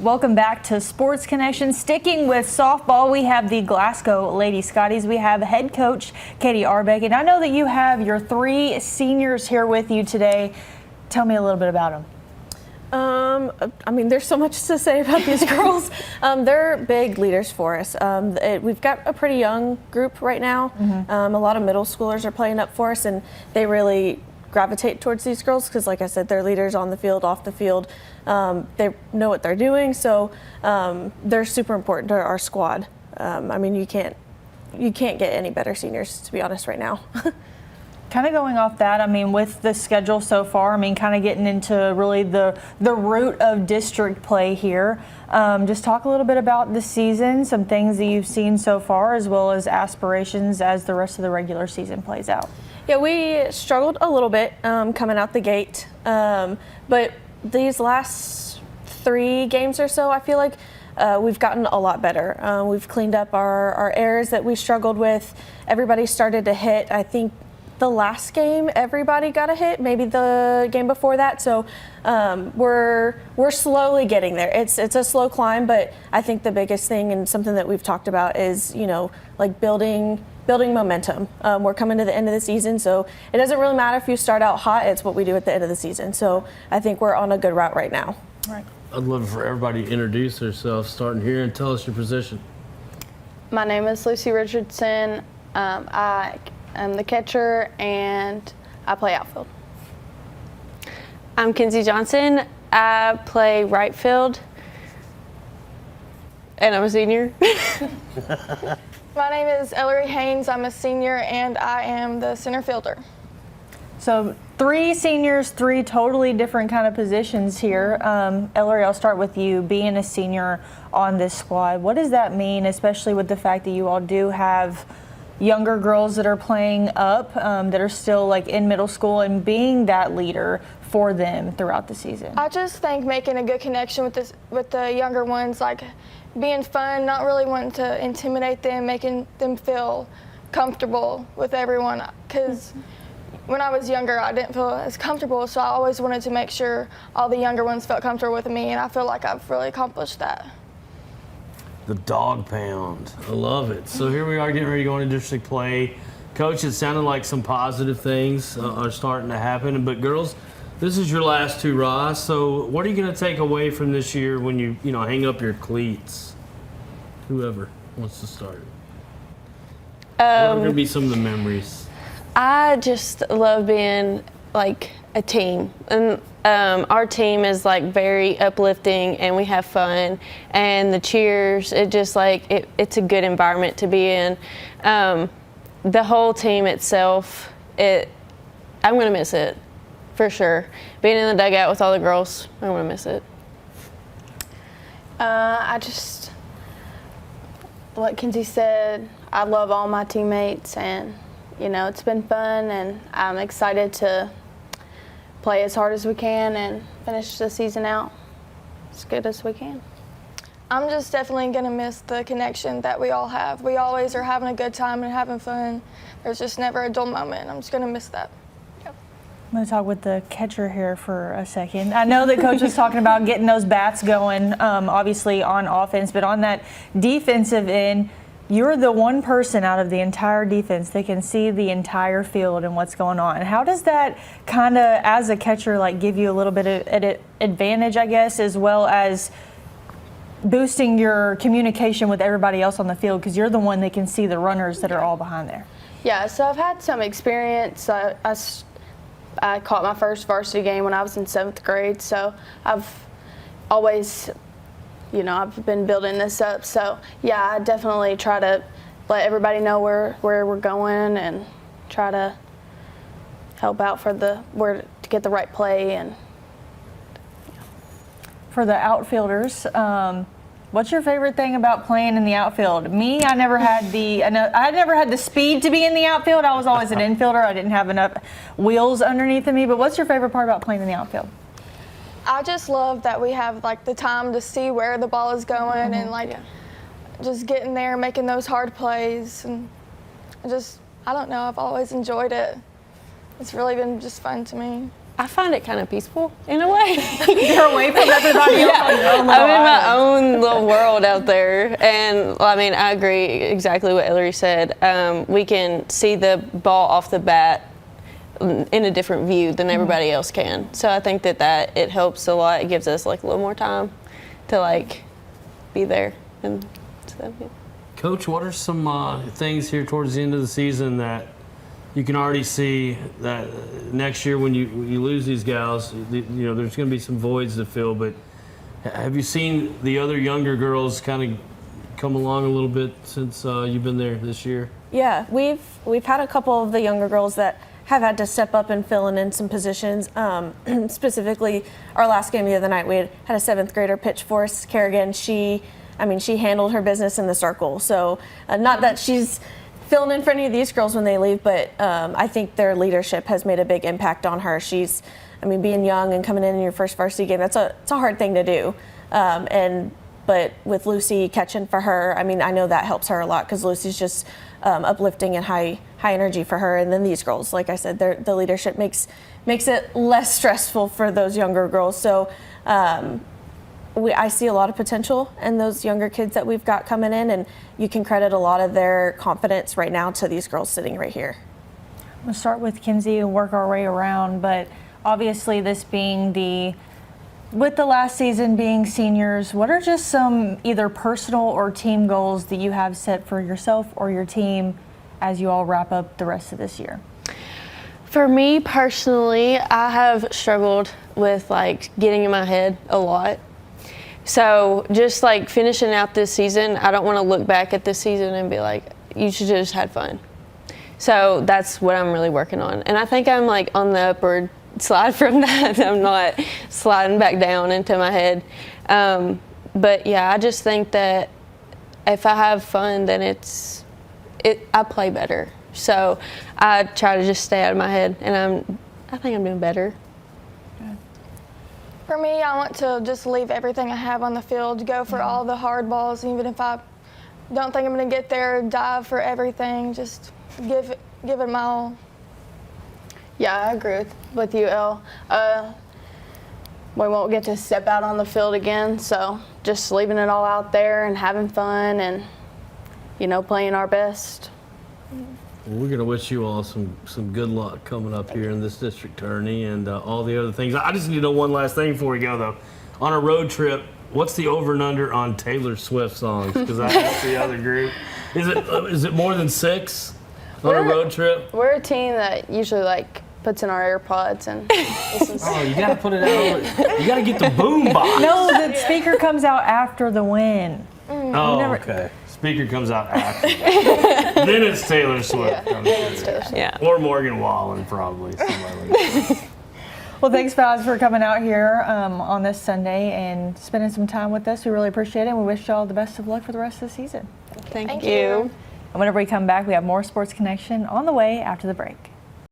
Welcome back to Sports Connection. Sticking with softball, we have the Glasgow Lady Scotties. We have head coach Katie Arbec, and I know that you have your 3 seniors here with you today. Tell me a little bit about them. I mean, there's so much to say about these girls. They're big leaders for us. We've got a pretty young group right now. A lot of middle schoolers are playing up for us, and they really gravitate towards these girls because, like I said, they're leaders on the field, off the field. They know what they're doing, so they're super important to our squad. I mean, you can't get any better seniors, to be honest, right now. Kind of going off that, I mean, with the schedule so far, I mean, kind of getting into really the root of district play here. Just talk a little bit about the season, some things that you've seen so far, as well as aspirations as the rest of the regular season plays out. Yeah, we struggled a little bit coming out the gate, but these last 3 games or so, I feel like we've gotten a lot better. We've cleaned up our errors that we struggled with. Everybody started to hit. I think the last game everybody got a hit, maybe the game before that. So we're slowly getting there. It's a slow climb, but I think the biggest thing and something that we've talked about is, you know, like building momentum. We're coming to the end of the season, so it doesn't really matter if you start out hot. It's what we do at the end of the season. So I think we're on a good route right now. Right. I'd love for everybody to introduce themselves, starting here, and tell us your position. My name is Lucy Richardson. I am the catcher, and I play outfield. I'm Kensey Johnson. I play right field, and I'm a senior. My name is Elleri Haynes. I'm a senior, and I am the center fielder. So 3 seniors, 3 totally different kind of positions here. Elleri, I'll start with you. Being a senior on this squad, what does that mean, especially with the fact that you all do have younger girls that are playing up, that are still like in middle school, and being that leader for them throughout the season? I just think making a good connection with the younger ones, like being fun, not really wanting to intimidate them, making them feel comfortable with everyone. Because when I was younger, I didn't feel as comfortable, so I always wanted to make sure all the younger ones felt comfortable with me, and I feel like I've really accomplished that. The dog pound. I love it. So here we are getting ready to go into district play. Coach, it sounded like some positive things are starting to happen. But girls, this is your last hurrah. So what are you going to take away from this year when you hang up your cleats? Whoever wants to start. What are going to be some of the memories? I just love being like a team, and our team is like very uplifting, and we have fun, and the cheers, it just like it's a good environment to be in. The whole team itself, I'm gonna miss it for sure. Being in the dugout with all the girls, I'm gonna miss it. I just, like Kensey said, I love all my teammates, and you know, it's been fun, and I'm excited to play as hard as we can and finish the season out as good as we can. I'm just definitely going to miss the connection that we all have. We always are having a good time and having fun. There's just never a dull moment. I'm just going to miss that. Yep. I'm going to talk with the catcher here for a second. I know that Coach was talking about getting those bats going, obviously on offense, but on that defensive end, you're the one person out of the entire defense that can see the entire field and what's going on. How does that kind of, as a catcher, like give you a little bit of advantage, I guess, as well as boosting your communication with everybody else on the field, because you're the one that can see the runners that are all behind there? Yeah, so I've had some experience. I caught my first varsity game when I was in 7th grade, so I've always, I've been building this up. So yeah, I definitely try to let everybody know where we're going and try to help out for where to get the right play. And for the outfielders, what's your favorite thing about playing in the outfield? Me, I never had the speed to be in the outfield. I was always an infielder. I didn't have enough wheels underneath of me. But what's your favorite part about playing in the outfield? I just love that we have like the time to see where the ball is going, and just getting there, making those hard plays, and I don't know, I've always enjoyed it. It's really been just fun to me. I find it kind of peaceful in a way. You're away from everybody else on your own little I'm in my island. own little world out there, and I mean, I agree exactly what Elleri said. We can see the ball off the bat in a different view than everybody else can. So I think that it helps a lot. It gives us like a little more time to like be there, and so yeah. Coach, what are some things here towards the end of the season that you can already see that next year when you lose these gals, there's going to be some voids to fill, but have you seen the other younger girls kind of come along a little bit since you've been there this year? Yeah, we've had a couple of the younger girls that have had to step up and fill in some positions. Specifically, our last game the other night, we had a 7th grader pitch for us, Kerrigan. She handled her business in the circle. So not that she's filling in for any of these girls when they leave, but I think their leadership has made a big impact on her. Being young and coming in your first varsity game, it's a hard thing to do. But with Lucy catching for her, I know that helps her a lot because Lucy's just uplifting and high energy for her. And then these girls, like I said, the leadership makes it less stressful for those younger girls. So I see a lot of potential in those younger kids that we've got coming in, and you can credit a lot of their confidence right now to these girls sitting right here. We'll start with Kensey and work our way around, but obviously this being with the last season being seniors, what are just some either personal or team goals that you have set for yourself or your team as you all wrap up the rest of this year? For me personally, I have struggled with like getting in my head a lot. So just like finishing out this season, I don't want to look back at this season and be like, you should have just had fun. So that's what I'm really working on. And I think I'm like on the upward slide from that. I'm not sliding back down into my head. But yeah, I just think that if I have fun, then I play better. So I try to just stay out of my head, and I think I'm doing better. For me, I want to just leave everything I have on the field, go for all the hard balls, even if I don't think I'm going to get there, dive for everything, just give it my all. Yeah, I agree with you, Elle. We won't get to step out on the field again, so just leaving it all out there and having fun and, playing our best. Well, we're going to wish you all some good luck coming up here in this district tourney and all the other things. I just need to know one last thing before we go, though. On a road trip, what's the over and under on Taylor Swift songs? Because I asked the other group. Is it more than 6 on a road trip? We're a team that usually puts in our AirPods and listens. Oh, you got to put it out. You got to get the boom box. No, the speaker comes out after the win. Oh, okay. Speaker comes out after. Then it's Taylor Swift. Yeah. Or Morgan Wallen, probably. Somebody like that. Well, thanks, Faz, for coming out here on this Sunday and spending some time with us. We really appreciate it, and we wish you all the best of luck for the rest of the season. Thank you. And whenever we come back, we have more Sports Connection on the way after the break.